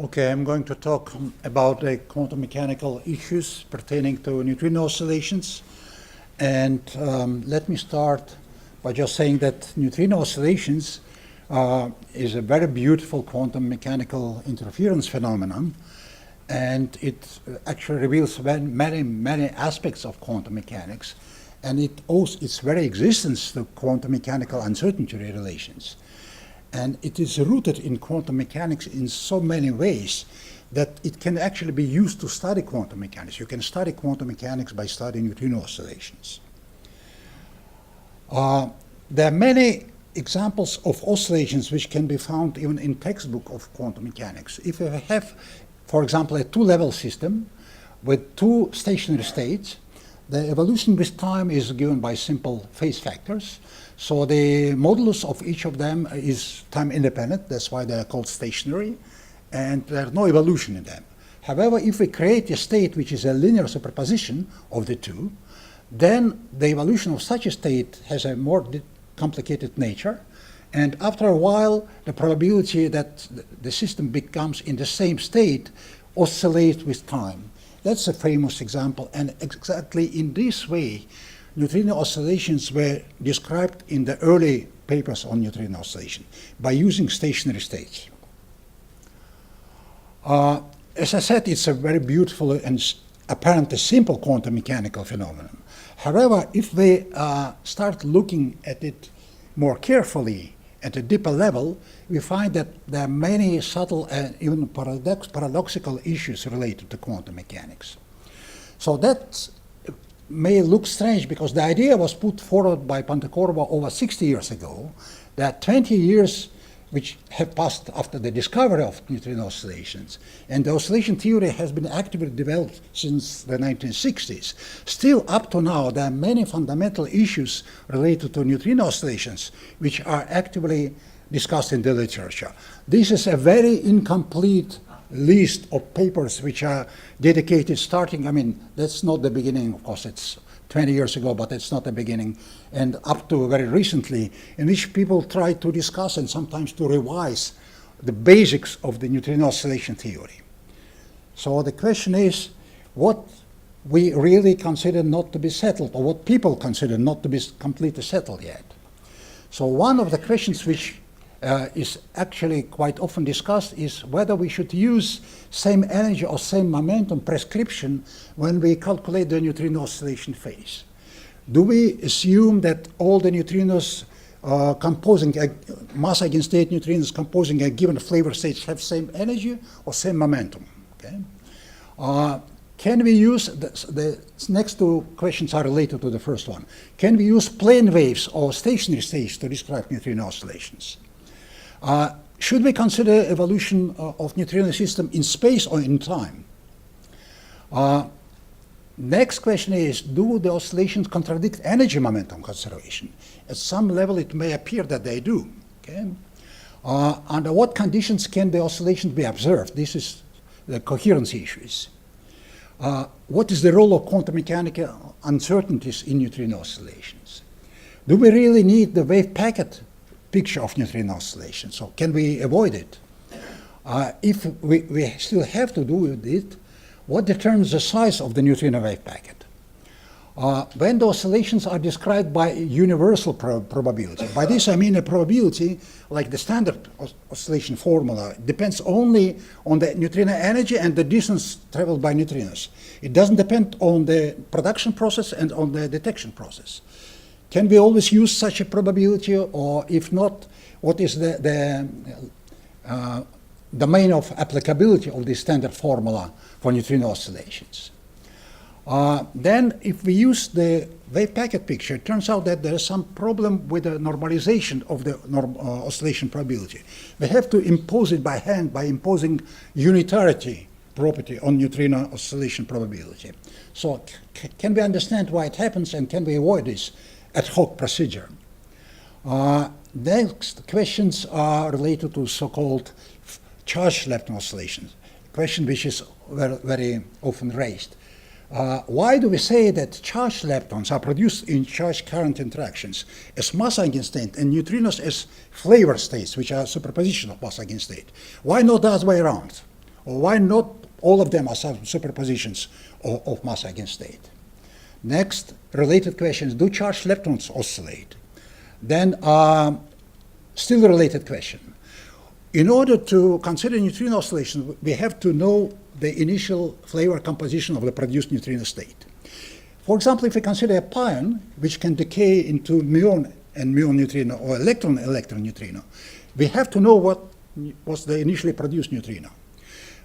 Okay, I'm going to talk about the quantum mechanical issues pertaining to neutrino oscillations. And let me start by just saying that neutrino oscillations is a very beautiful quantum mechanical interference phenomenon. And it actually reveals many aspects of quantum mechanics. And it owes its very existence to quantum mechanical uncertainty relations. And it is rooted in quantum mechanics in so many ways that it can actually be used to study quantum mechanics. You can study quantum mechanics by studying neutrino oscillations. There are many examples of oscillations which can be found even in textbook of quantum mechanics. If you have, for example, a two-level system with two stationary states, the evolution with time is given by simple phase factors. So the modulus of each of them is time independent. That's why they are called stationary. And there's no evolution in them. However, if we create a state which is a linear superposition of the two, then the evolution of such a state has a more complicated nature. And after a while, the probability that the system becomes in the same state oscillates with time. That's a famous example. And exactly in this way, neutrino oscillations were described in the early papers on neutrino oscillation by using stationary states. As I said, it's a very beautiful and apparently simple quantum mechanical phenomenon. However, if we start looking at it more carefully at a deeper level, we find that there are many subtle and even paradoxical issues related to quantum mechanics. So that may look strange because the idea was put forward by Pontecorvo over 60 years ago, that 20 years which have passed after the discovery of neutrino oscillations, and the oscillation theory has been actively developed since the 1960s. Still, up to now, there are many fundamental issues related to neutrino oscillations which are actively discussed in the literature. This is a very incomplete list of papers which are dedicated starting, that's not the beginning, of course, it's 20 years ago, but it's not the beginning, and up to very recently, in which people try to discuss and sometimes to revise the basics of the neutrino oscillation theory. So the question is, what we really consider not to be settled, or what people consider not to be completely settled yet. So one of the questions which is actually quite often discussed is whether we should use same energy or same momentum prescription when we calculate the neutrino oscillation phase. Do we assume that all the neutrinos composing a mass eigenstate neutrinos composing a given flavor state have same energy or same momentum? Okay. Can we use, the next two questions are related to the first one. Can we use plane waves or stationary states to describe neutrino oscillations? Should we consider evolution of neutrino system in space or in time? Next question is, do the oscillations contradict energy momentum conservation? At some level, it may appear that they do. Okay? Under what conditions can the oscillations be observed? This is the coherency issues. What is the role of quantum mechanical uncertainties in neutrino oscillations? Do we really need the wave packet picture of neutrino oscillation? So can we avoid it? If we still have to do it, what determines the size of the neutrino wave packet? When the oscillations are described by universal probability, by this I mean a probability like the standard oscillation formula depends only on the neutrino energy and the distance traveled by neutrinos. It doesn't depend on the production process and on the detection process. Can we always use such a probability, or if not, what is the domain of applicability of the standard formula for neutrino oscillations? Then, if we use the wave packet picture, it turns out that there is some problem with the normalization of the oscillation probability. We have to impose it by hand by imposing unitarity property on neutrino oscillation probability. So, can we understand why it happens, and can we avoid this ad hoc procedure? Next questions are related to so-called charge lepton oscillations, a question which is very often raised. Why do we say that charge leptons are produced in charge current interactions as mass eigenstate and neutrinos as flavor states, which are superposition of mass eigenstate? Why not the other way around? Or why not all of them are superpositions of mass eigenstate? Next, related questions, do charged leptons oscillate? Then, still a related question. In order to consider neutrino oscillation, we have to know the initial flavor composition of the produced neutrino state. For example, if we consider a pion, which can decay into muon and muon neutrino, or electron-electron neutrino, we have to know what was the initially produced neutrino.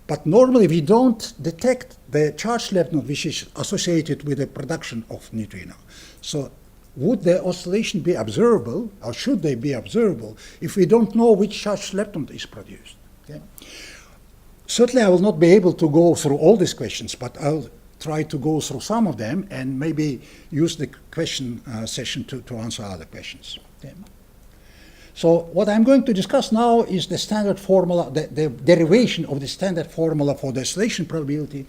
But normally we don't detect the charged lepton which is associated with the production of neutrino. So would the oscillation be observable, or should they be observable, if we don't know which charged lepton is produced? Okay? Certainly I will not be able to go through all these questions, but I'll try to go through some of them and maybe use the question session to answer other questions. Okay? So what I'm going to discuss now is the standard formula, the derivation of the standard formula for the oscillation probability.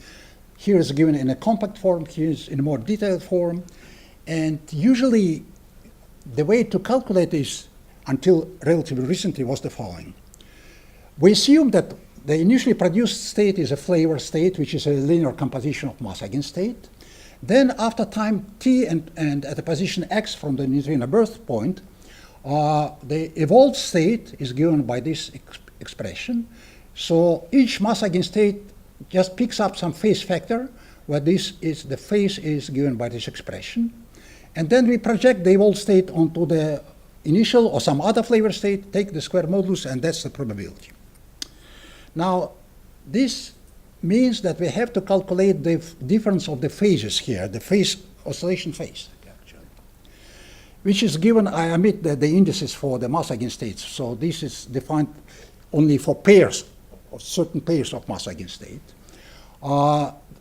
Here is given in a compact form, here is in a more detailed form. And usually the way to calculate this until relatively recently was the following. We assume that the initially produced state is a flavor state, which is a linear composition of mass eigenstate. Then after time t and at a position x from the neutrino birth point, the evolved state is given by this expression. So each mass eigenstate just picks up some phase factor, where this is the phase is given by this expression. And then we project the evolved state onto the initial or some other flavor state, take the square modulus, and that's the probability. Now, this means that we have to calculate the difference of the phases here, the phase, oscillation phase, actually, which is given, I omit the indices for the mass eigenstates. So this is defined only for pairs, or certain pairs of mass eigenstate.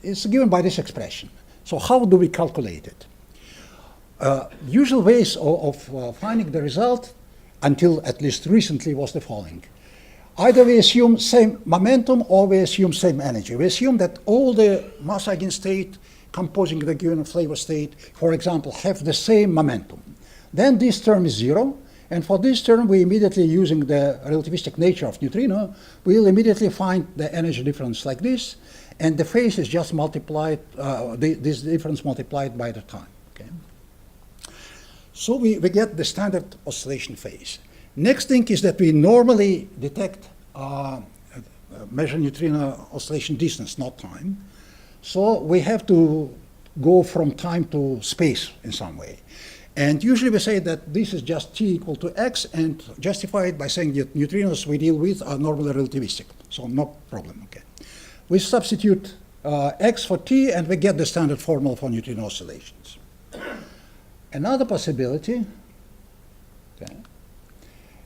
It's given by this expression. So how do we calculate it? Usual ways of finding the result, until at least recently, was the following. Either we assume same momentum or we assume same energy. We assume that all the mass eigenstate composing the given flavor state, for example, have the same momentum. Then this term is 0, and for this term we immediately, using the relativistic nature of neutrino, we'll immediately find the energy difference like this, and the phase is just multiplied, this difference multiplied by the time. Okay? So we get the standard oscillation phase. Next thing is that we normally detect, measure neutrino oscillation distance, not time. So we have to go from time to space in some way. And usually we say that this is just t equal to x, and justify it by saying that neutrinos we deal with are normally relativistic. So no problem, okay. We substitute x for t, and we get the standard formula for neutrino oscillations. Another possibility, okay,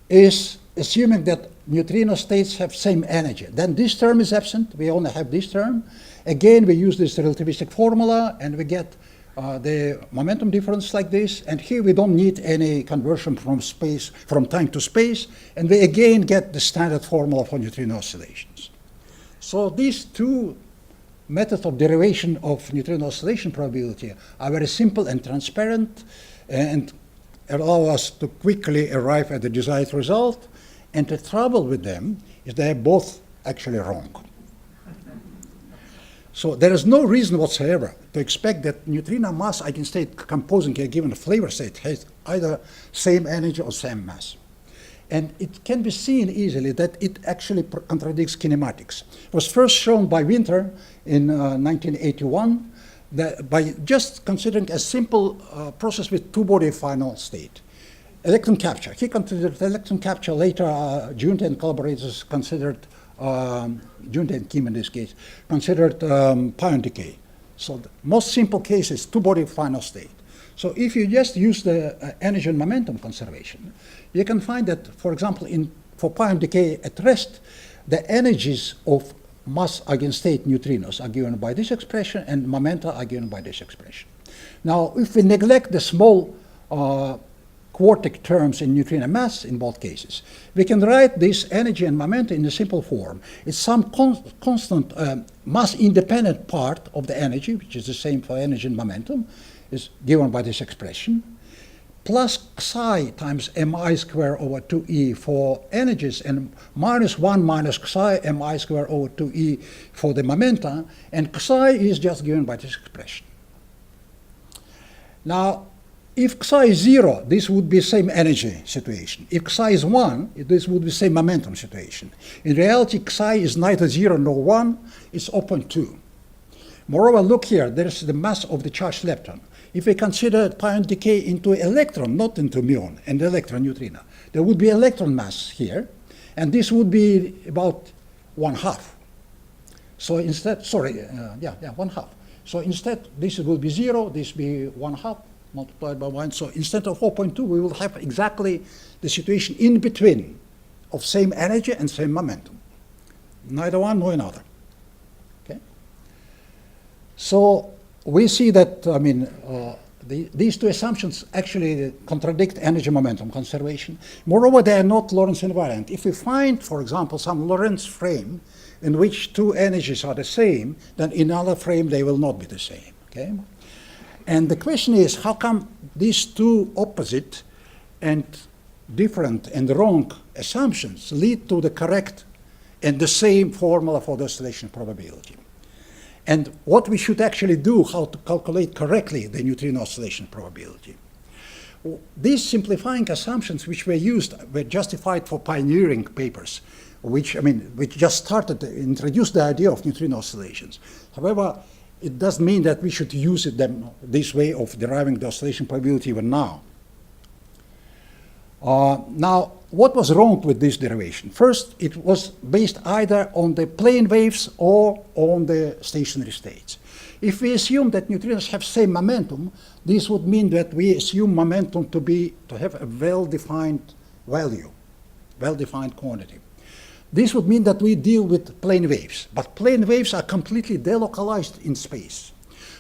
is assuming that neutrino states have same energy. Then this term is absent. We only have this term. Again, we use this relativistic formula, and we get the momentum difference like this. And here we don't need any conversion from time to space. And we again get the standard formula for neutrino oscillations. So these two methods of derivation of neutrino oscillation probability are very simple and transparent, and allow us to quickly arrive at the desired result. And the trouble with them is they're both actually wrong. So there is no reason whatsoever to expect that neutrino mass eigenstate composing a given flavor state has either same energy or same mass. And it can be seen easily that it actually contradicts kinematics. It was first shown by Winter in 1981 that by just considering a simple process with two-body final state. Electron capture. He considered electron capture. Later, Junte and collaborators considered, Junte and Kim in this case, considered pion decay. So the most simple case is two-body final state. So if you just use the energy and momentum conservation, you can find that, for example, for pion decay at rest, the energies of mass eigenstate neutrinos are given by this expression, and momenta are given by this expression. Now, if we neglect the small quartic terms in neutrino mass in both cases, we can write this energy and momenta in a simple form. It's some constant mass-independent part of the energy, which is the same for energy and momentum, is given by this expression, plus psi times mi squared over 2e for energies, and minus 1 minus psi mi squared over 2e for the momenta, and psi is just given by this expression. Now, if psi is 0, this would be same energy situation. If psi is 1, this would be same momentum situation. In reality, psi is neither 0 nor 1, it's 0.2. Moreover, look here, there's the mass of the charged lepton. If we consider pion decay into electron, not into muon, and electron neutrino, there would be electron mass here, and this would be about 1/2. So instead, 1/2. So instead, this will be 0, this will be 1/2 multiplied by 1. So instead of 4.2, we will have exactly the situation in between of same energy and same momentum. Neither one nor another. Okay? So we see that, these two assumptions actually contradict energy momentum conservation. Moreover, they are not Lorentz invariant. If we find, for example, some Lorentz frame in which two energies are the same, then in another frame they will not be the same. Okay? And the question is, how come these two opposite and different and wrong assumptions lead to the correct and the same formula for the oscillation probability? And what we should actually do, how to calculate correctly the neutrino oscillation probability. These simplifying assumptions which were used were justified for pioneering papers, which just introduced the idea of neutrino oscillations. However, it doesn't mean that we should use this way of deriving the oscillation probability even now. Now, what was wrong with this derivation? First, it was based either on the plane waves or on the stationary states. If we assume that neutrinos have same momentum, this would mean that we assume momentum to have a well-defined value, well-defined quantity. This would mean that we deal with plane waves, but plane waves are completely delocalized in space.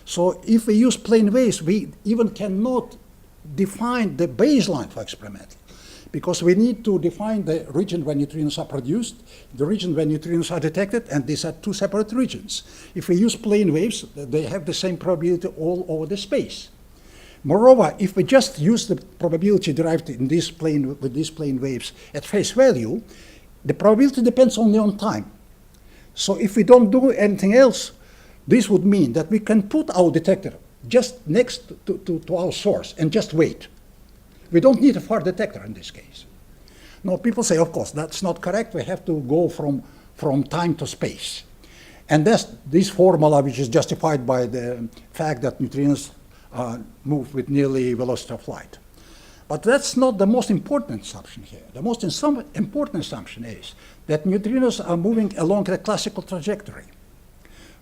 So if we use plane waves, we even cannot define the baseline for experimental, because we need to define the region where neutrinos are produced, the region where neutrinos are detected, and these are two separate regions. If we use plane waves, they have the same probability all over the space. Moreover, if we just use the probability derived in this plane with these plane waves at face value, the probability depends only on time. So if we don't do anything else, this would mean that we can put our detector just next to our source and just wait. We don't need a far detector in this case. Now, people say, of course, that's not correct. We have to go from time to space. And that's this formula, which is justified by the fact that neutrinos move with nearly velocity of light. But that's not the most important assumption here. The most important assumption is that neutrinos are moving along the classical trajectory,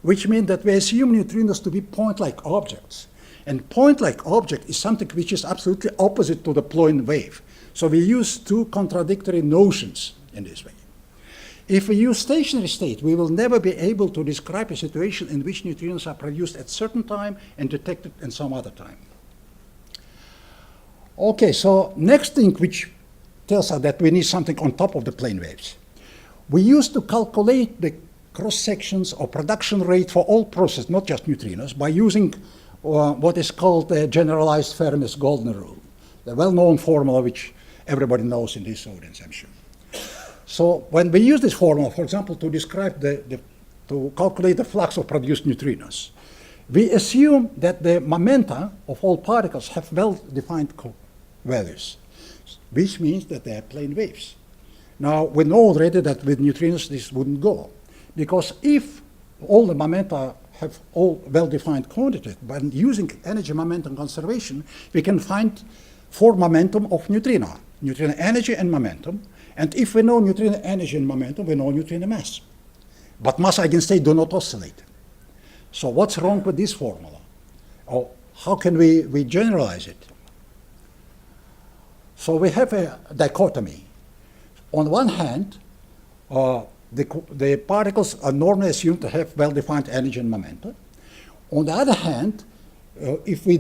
which means that we assume neutrinos to be point-like objects. And point-like object is something which is absolutely opposite to the plane wave. So we use two contradictory notions in this way. If we use stationary state, we will never be able to describe a situation in which neutrinos are produced at a certain time and detected at some other time. Okay, so next thing which tells us that we need something on top of the plane waves. We used to calculate the cross-sections or production rate for all processes, not just neutrinos, by using what is called the generalized Fermis-Goldner rule, the well-known formula which everybody knows in this audience, I'm sure. So when we use this formula, for example, to describe to calculate the flux of produced neutrinos, we assume that the momenta of all particles have well-defined values, which means that they are plane waves. Now, we know already that with neutrinos this wouldn't go, because if all the momenta have all well-defined quantities, by using energy momentum conservation, we can find four momentum of neutrino energy and momentum. And if we know neutrino energy and momentum, we know neutrino mass. But mass eigenstate do not oscillate. So what's wrong with this formula? Or how can we generalize it? So we have a dichotomy. On one hand, the particles are normally assumed to have well-defined energy and momentum. On the other hand, if we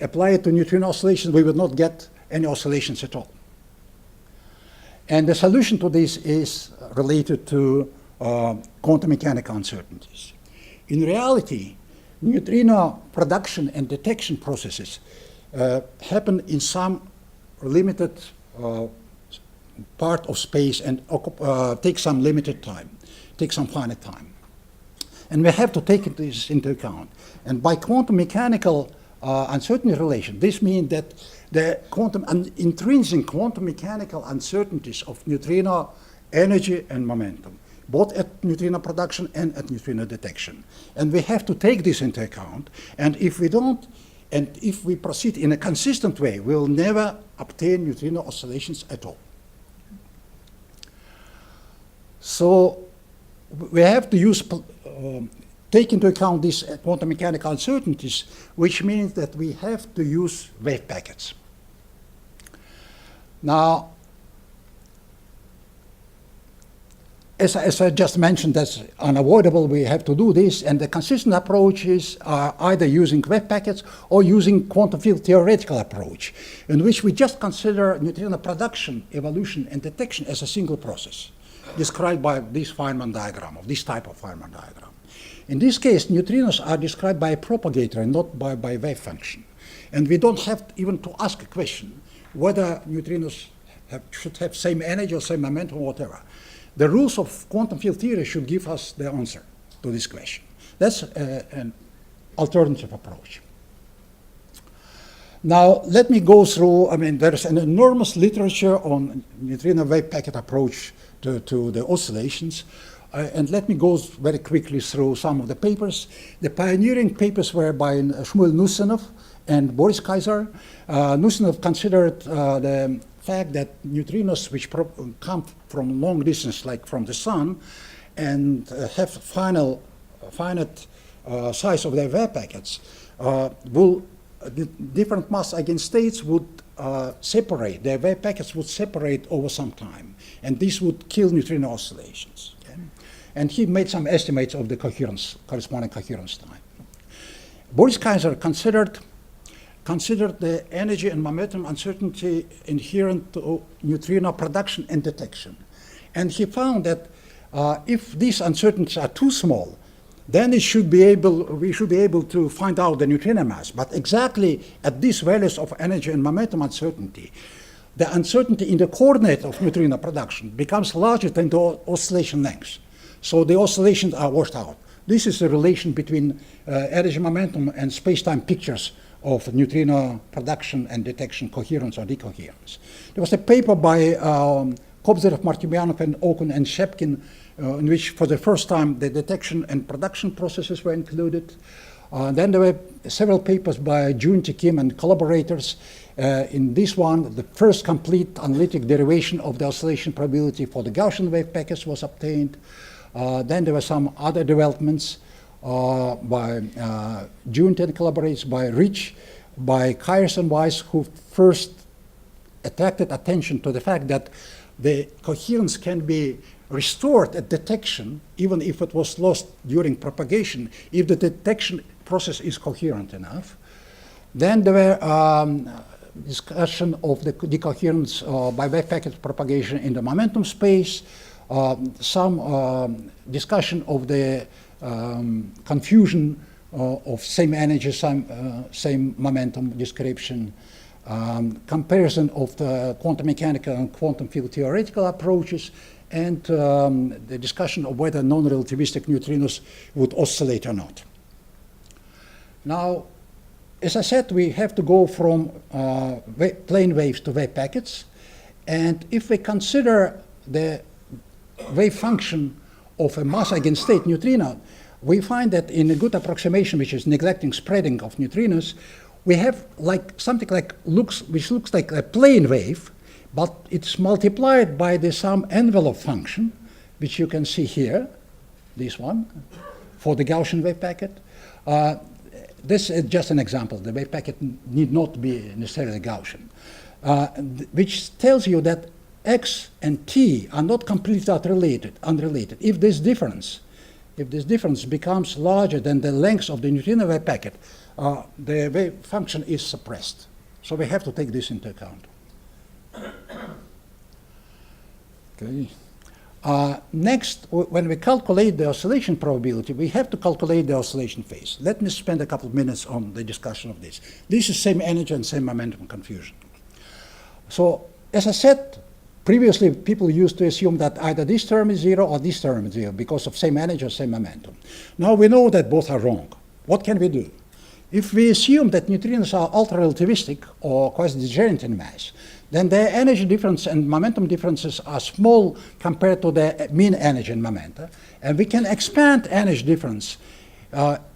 apply it to neutrino oscillations, we will not get any oscillations at all. And the solution to this is related to quantum mechanical uncertainties. In reality, neutrino production and detection processes happen in some limited part of space and take some limited time, take some finite time. And we have to take this into account. And by quantum mechanical uncertainty relation, this means that the intrinsic quantum mechanical uncertainties of neutrino energy and momentum, both at neutrino production and at neutrino detection. And we have to take this into account. And if we don't, and if we proceed in a consistent way, we will never obtain neutrino oscillations at all. So we have to use, take into account these quantum mechanical uncertainties, which means that we have to use wave packets. Now, as I just mentioned, that's unavoidable. We have to do this, and the consistent approaches are either using wave packets or using quantum field theoretical approach, in which we just consider neutrino production, evolution, and detection as a single process, described by this Feynman diagram, of this type of Feynman diagram. In this case, neutrinos are described by a propagator and not by wave function. And we don't have even to ask a question whether neutrinos should have same energy or same momentum or whatever. The rules of quantum field theory should give us the answer to this question. That's an alternative approach. Now, let me go through, there's an enormous literature on neutrino wave packet approach to the oscillations. And let me go very quickly through some of the papers. The pioneering papers were by Shmuel Nusenov and Boris Kaiser. Nusenov considered the fact that neutrinos which come from long distance, like from the sun, and have finite size of their wave packets, different mass eigenstates would separate, their wave packets would separate over some time, and this would kill neutrino oscillations. Okay? And he made some estimates of the coherence, corresponding coherence time. Boris Kaiser considered the energy and momentum uncertainty inherent to neutrino production and detection. And he found that if these uncertainties are too small, then we should be able to find out the neutrino mass. But exactly at these values of energy and momentum uncertainty, the uncertainty in the coordinate of neutrino production becomes larger than the oscillation length. So the oscillations are washed out. This is the relation between energy momentum and space-time pictures of neutrino production and detection, coherence or decoherence. There was a paper by Kobzarov, Martymyanov, and Okun and Shepkin, in which for the first time the detection and production processes were included. Then there were several papers by Junti, Kim, and collaborators. In this one, the first complete analytic derivation of the oscillation probability for the Gaussian wave packets was obtained. Then there were some other developments by Junti and collaborators, by Rich, by Kyers and Weiss, who first attracted attention to the fact that the coherence can be restored at detection, even if it was lost during propagation, if the detection process is coherent enough. Then there were discussion of the decoherence by wave packet propagation in the momentum space, some discussion of the confusion of same energy, same momentum description, comparison of the quantum mechanical and quantum field theoretical approaches, and the discussion of whether non-relativistic neutrinos would oscillate or not. Now, as I said, we have to go from plane waves to wave packets, and if we consider the wave function of a mass eigenstate neutrino, we find that in a good approximation, which is neglecting spreading of neutrinos, we have something which looks like a plane wave, but it's multiplied by the some envelope function, which you can see here, this one, for the Gaussian wave packet. This is just an example. The wave packet need not be necessarily Gaussian, which tells you that x and t are not completely unrelated. If this difference becomes larger than the length of the neutrino wave packet, the wave function is suppressed. So we have to take this into account. Okay. Next, when we calculate the oscillation probability, we have to calculate the oscillation phase. Let me spend a couple of minutes on the discussion of this. This is same energy and same momentum confusion. So, as I said, previously people used to assume that either this term is zero or this term is zero because of same energy or same momentum. Now we know that both are wrong. What can we do? If we assume that neutrinos are ultra-relativistic or quasi-degenerate in mass, then their energy difference and momentum differences are small compared to their mean energy and momentum. And we can expand energy difference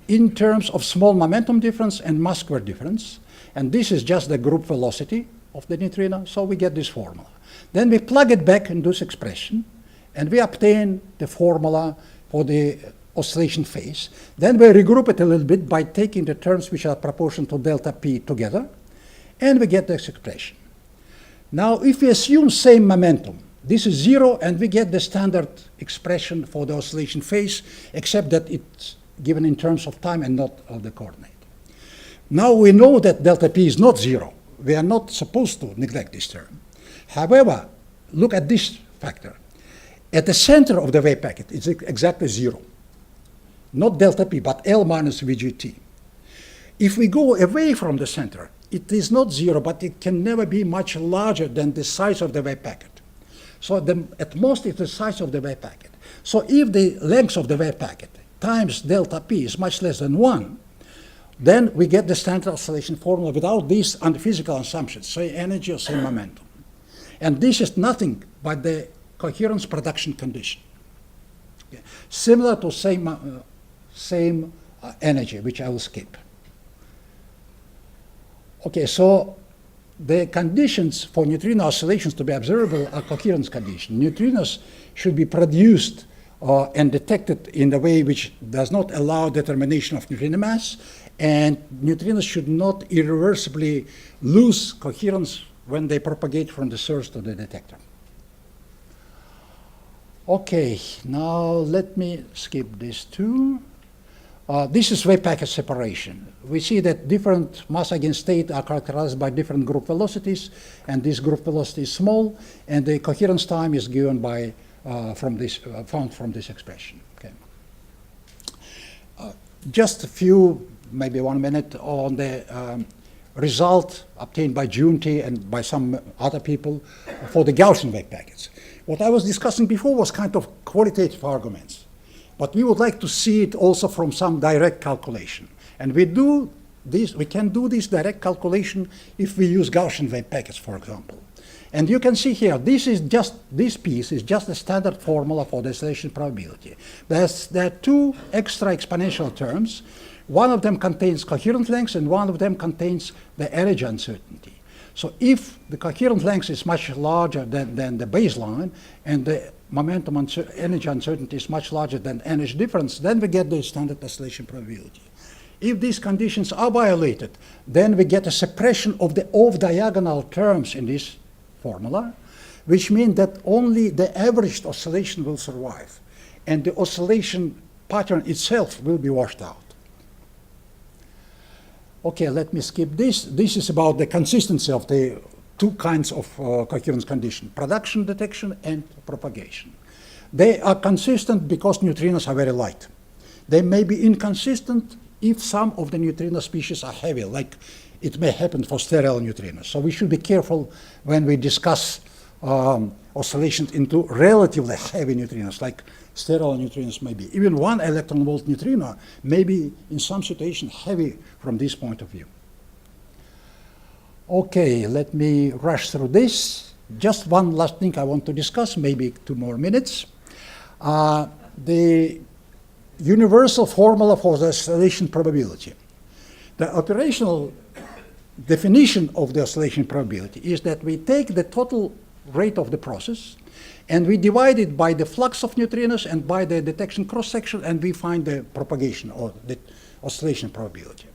in terms of small momentum difference and mass square difference. And this is just the group velocity of the neutrino, so we get this formula. Then we plug it back in this expression, and we obtain the formula for the oscillation phase. Then we regroup it a little bit by taking the terms which are proportional to delta p together, and we get this expression. Now, if we assume same momentum, this is zero, and we get the standard expression for the oscillation phase, except that it's given in terms of time and not of the coordinate. Now we know that delta p is not zero. We are not supposed to neglect this term. However, look at this factor. At the center of the wave packet, it's exactly zero. Not delta p, but L minus VGT. If we go away from the center, it is not zero, but it can never be much larger than the size of the wave packet. So at most, it's the size of the wave packet. So if the length of the wave packet times delta p is much less than 1, then we get the standard oscillation formula without these physical assumptions, say energy or say momentum. And this is nothing but the coherence production condition. Okay. Similar to same energy, which I will skip. Okay, so the conditions for neutrino oscillations to be observable are coherence conditions. Neutrinos should be produced and detected in a way which does not allow determination of neutrino mass, and neutrinos should not irreversibly lose coherence when they propagate from the source to the detector. Okay, now let me skip this too. This is wave packet separation. We see that different mass against state are characterized by different group velocities, and this group velocity is small, and the coherence time is given by found from this expression. Okay. Just a few, maybe 1 minute, on the result obtained by Giunti and by some other people for the Gaussian wave packets. What I was discussing before was kind of qualitative arguments. But we would like to see it also from some direct calculation. And we can do this direct calculation if we use Gaussian wave packets, for example. And you can see here, this piece is just a standard formula for the oscillation probability. There are two extra exponential terms. One of them contains coherent length, and one of them contains the energy uncertainty. So if the coherent length is much larger than the baseline, and the momentum energy uncertainty is much larger than energy difference, then we get the standard oscillation probability. If these conditions are violated, then we get a suppression of the off-diagonal terms in this formula, which means that only the averaged oscillation will survive, and the oscillation pattern itself will be washed out. Okay, let me skip this. This is about the consistency of the two kinds of coherence condition: production detection and propagation. They are consistent because neutrinos are very light. They may be inconsistent if some of the neutrino species are heavy, like it may happen for sterile neutrinos. So we should be careful when we discuss oscillations into relatively heavy neutrinos, like sterile neutrinos may be. Even 1 electron volt neutrino may be, in some situations, heavy from this point of view. Okay, let me rush through this. Just one last thing I want to discuss, maybe 2 more minutes. The universal formula for the oscillation probability. The operational definition of the oscillation probability is that we take the total rate of the process and we divide it by the flux of neutrinos and by the detection cross-section, and we find the propagation or the oscillation probability.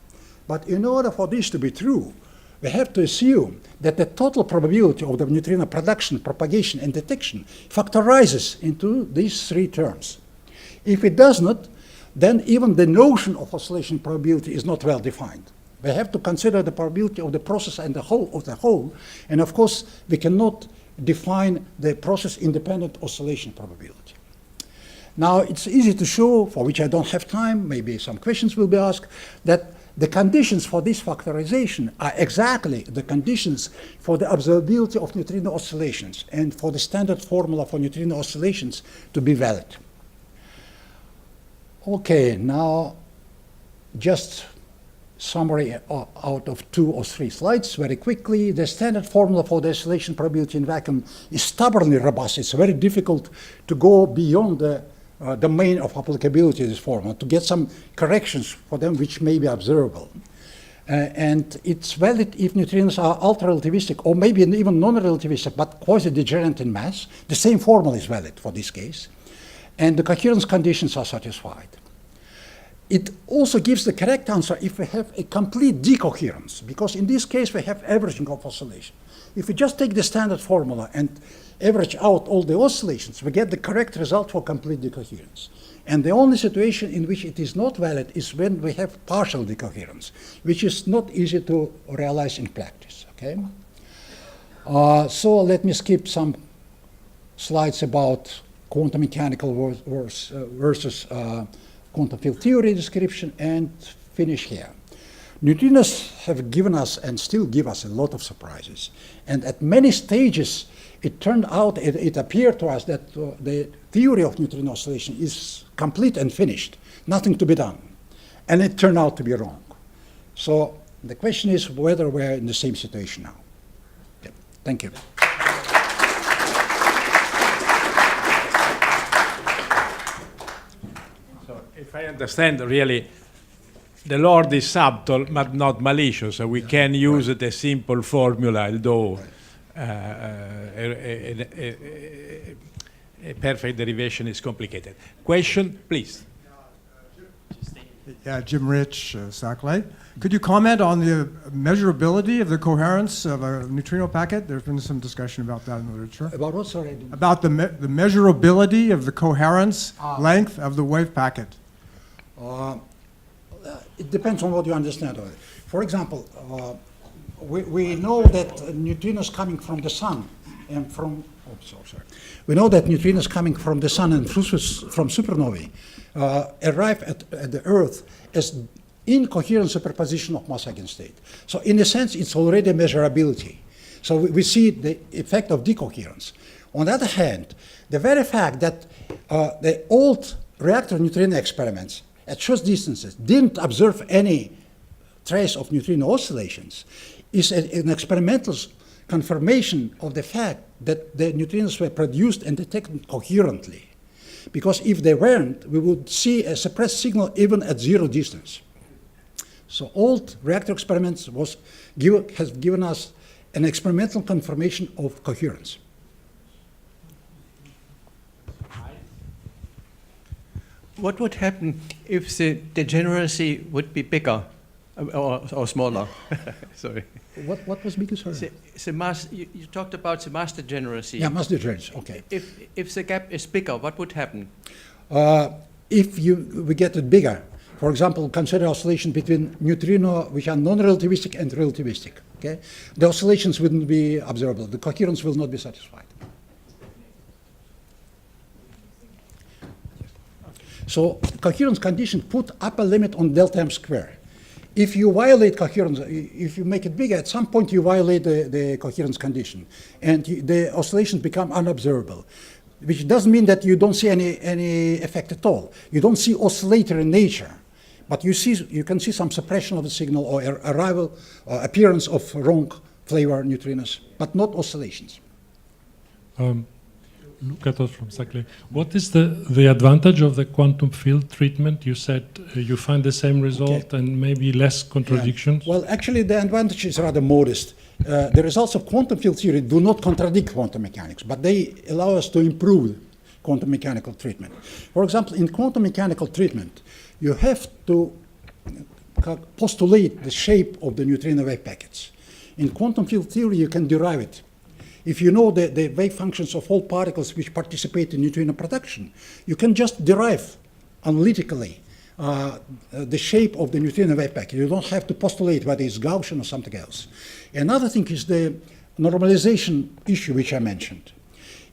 But in order for this to be true, we have to assume that the total probability of the neutrino production, propagation, and detection factorizes into these 3 terms. If it does not, then even the notion of oscillation probability is not well defined. We have to consider the probability of the process and the whole of the whole, and of course we cannot define the process-independent oscillation probability. Now, it's easy to show, for which I don't have time, maybe some questions will be asked, that the conditions for this factorization are exactly the conditions for the observability of neutrino oscillations and for the standard formula for neutrino oscillations to be valid. Okay, now just summary out of 2 or 3 slides very quickly. The standard formula for the oscillation probability in vacuum is stubbornly robust. It's very difficult to go beyond the domain of applicability of this formula to get some corrections for them which may be observable. And it's valid if neutrinos are ultra-relativistic or maybe even non-relativistic but quasi-degenerate in mass. The same formula is valid for this case. And the coherence conditions are satisfied. It also gives the correct answer if we have a complete decoherence, because in this case we have averaging of oscillation. If we just take the standard formula and average out all the oscillations, we get the correct result for complete decoherence. And the only situation in which it is not valid is when we have partial decoherence, which is not easy to realize in practice. Okay? So let me skip some slides about quantum mechanical versus quantum field theory description and finish here. Neutrinos have given us and still give us a lot of surprises. And at many stages, it turned out, it appeared to us that the theory of neutrino oscillation is complete and finished, nothing to be done. And it turned out to be wrong. So the question is whether we're in the same situation now. Okay. Thank you. If I understand, really, the Lord is subtle but not malicious, so we can use the simple formula, although a perfect derivation is complicated. Question, please. Yeah, Jim Rich, Sackley. Could you comment on the measurability of the coherence of a neutrino packet? There's been some discussion about that in the literature. About what, sorry? About the measurability of the coherence length of the wave packet. It depends on what you understand of it. For example, we know that neutrinos coming from the sun and from, we know that neutrinos coming from the sun and from supernovae arrive at the Earth as incoherent superposition of mass eigenstate. So in a sense, it's already measurability. So we see the effect of decoherence. On the other hand, the very fact that the old reactor neutrino experiments at short distances didn't observe any trace of neutrino oscillations is an experimental confirmation of the fact that the neutrinos were produced and detected coherently. Because if they weren't, we would see a suppressed signal even at 0 distance. So old reactor experiments has given us an experimental confirmation of coherence. What would happen if the degeneracy would be bigger or smaller? Sorry. What was bigger? Sorry. The mass, you talked about the mass degeneracy. Yeah, mass degeneracy, okay. If the gap is bigger, what would happen? If we get it bigger, for example, consider oscillation between neutrino which are non-relativistic and relativistic. Okay? The oscillations wouldn't be observable. The coherence will not be satisfied. So coherence condition put upper limit on delta m square. If you violate coherence, if you make it bigger, at some point you violate the coherence condition, and the oscillations become unobservable, which doesn't mean that you don't see any effect at all. You don't see oscillatory nature, but you can see some suppression of the signal or arrival, appearance of wrong flavor neutrinos, but not oscillations. Lukatos from Sackley. What is the advantage of the quantum field treatment? You said you find the same result and maybe less contradictions. Yeah. Well, actually, the advantage is rather modest. The results of quantum field theory do not contradict quantum mechanics, but they allow us to improve quantum mechanical treatment. For example, in quantum mechanical treatment, you have to postulate the shape of the neutrino wave packets. In quantum field theory, you can derive it. If you know the wave functions of all particles which participate in neutrino production, you can just derive analytically the shape of the neutrino wave packet. You don't have to postulate whether it's Gaussian or something else. Another thing is the normalization issue which I mentioned.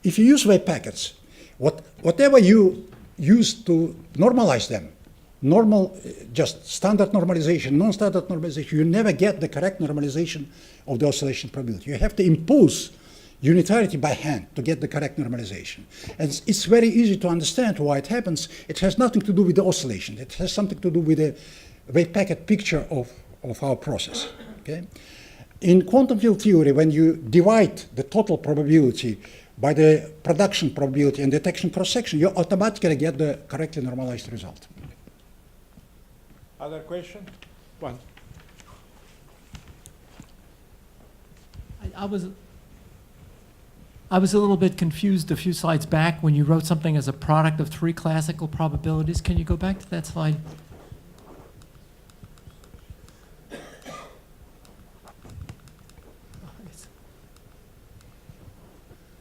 If you use wave packets, whatever you use to normalize them, just standard normalization, non-standard normalization, you never get the correct normalization of the oscillation probability. You have to impose unitarity by hand to get the correct normalization. And it's very easy to understand why it happens. It has nothing to do with the oscillation. It has something to do with the wave packet picture of our process. Okay? In quantum field theory, when you divide the total probability by the production probability and detection cross-section, you automatically get the correctly normalized result. Other question? One. I was a little bit confused a few slides back when you wrote something as a product of three classical probabilities. Can you go back to that slide?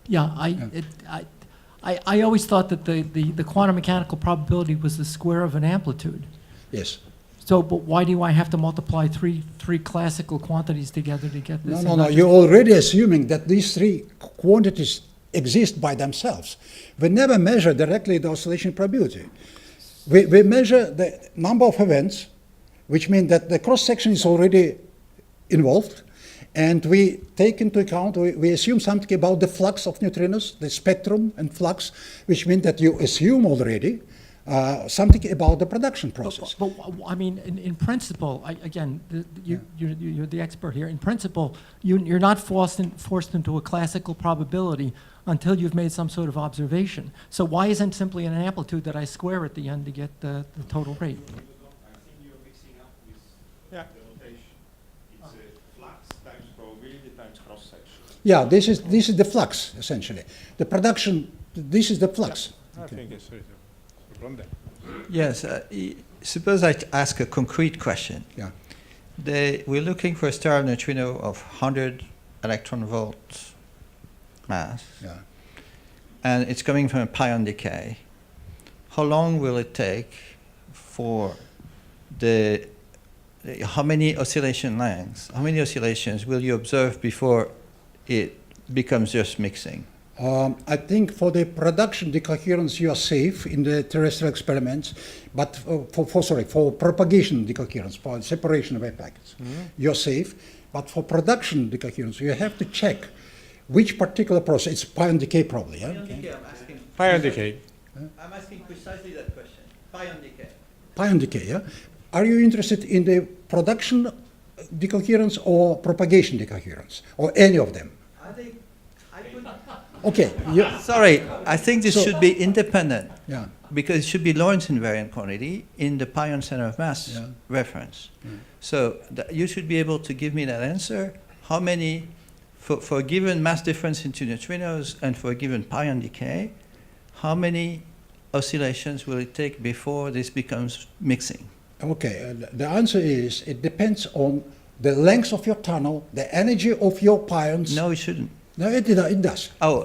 Yeah, I always thought that the quantum mechanical probability was the square of an amplitude. Yes. So, but why do I have to multiply three classical quantities together to get this? No. You're already assuming that these three quantities exist by themselves. We never measure directly the oscillation probability. We measure the number of events, which means that the cross-section is already involved, and we take into account, we assume something about the flux of neutrinos, the spectrum and flux, which means that you assume already something about the production process. But I mean, in principle, you're the expert here. In principle, you're not forced into a classical probability until you've made some sort of observation. So why isn't simply an amplitude that I square at the end to get the total rate? I think you're mixing up with the notation. It's a flux times probability times cross-section. Yeah, this is the flux, essentially. The production, this is the flux. I think it's from there. Yes, suppose I ask a concrete question. Yeah. We're looking for a stellar neutrino of 100 electron volt mass, Yeah. and it's coming from a pion decay. How long will it take for how many oscillation lengths, how many oscillations will you observe before it becomes just mixing? I think for the production decoherence you are safe in the terrestrial experiments, but for propagation decoherence, for separation of wave packets, you're safe. But for production decoherence, you have to check which particular process. It's pion decay probably, yeah? I'm asking. Pion decay. I'm asking precisely that question. Pion decay. Pion decay, yeah? Are you interested in the production decoherence or propagation decoherence, or any of them? I think I could. Okay. Sorry, I think this should be independent. Yeah. Because it should be Lorentz invariant quantity in the pion center of mass reference. So you should be able to give me that answer. How many, for a given mass difference into neutrinos and for a given pion decay, how many oscillations will it take before this becomes mixing? Okay, the answer is it depends on the length of your tunnel, the energy of your pions. No, it shouldn't. No, it does. Oh,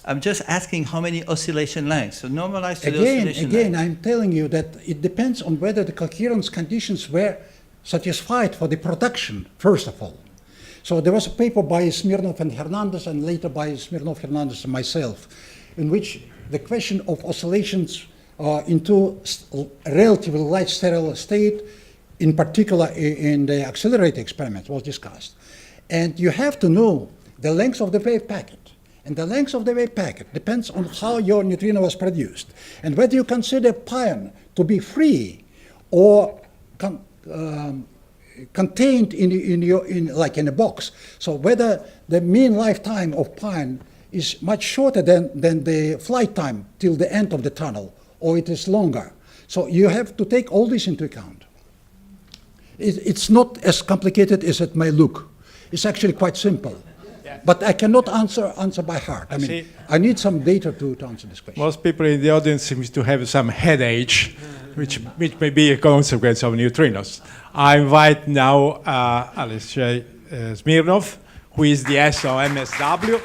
I'm just asking how many oscillation lengths. So normalized to the oscillation Again, length. I'm telling you that it depends on whether the coherence conditions were satisfied for the production, first of all. So there was a paper by Smirnov and Hernandez, and later by Smirnov, Hernandez, and myself, in which the question of oscillations into a relatively light sterile state, in particular in the accelerator experiment, was discussed. And you have to know the length of the wave packet. And the length of the wave packet depends on how your neutrino was produced. And whether you consider pion to be free or contained in a box. So whether the mean lifetime of pion is much shorter than the flight time till the end of the tunnel, or it is longer. So you have to take all this into account. It's not as complicated as it may look. It's actually quite simple. But I cannot answer by heart. I mean, I need some data to answer this question. Most people in the audience seem to have some headache, which may be a consequence of neutrinos. I invite now Alexei Smirnov, who is the S of MSW.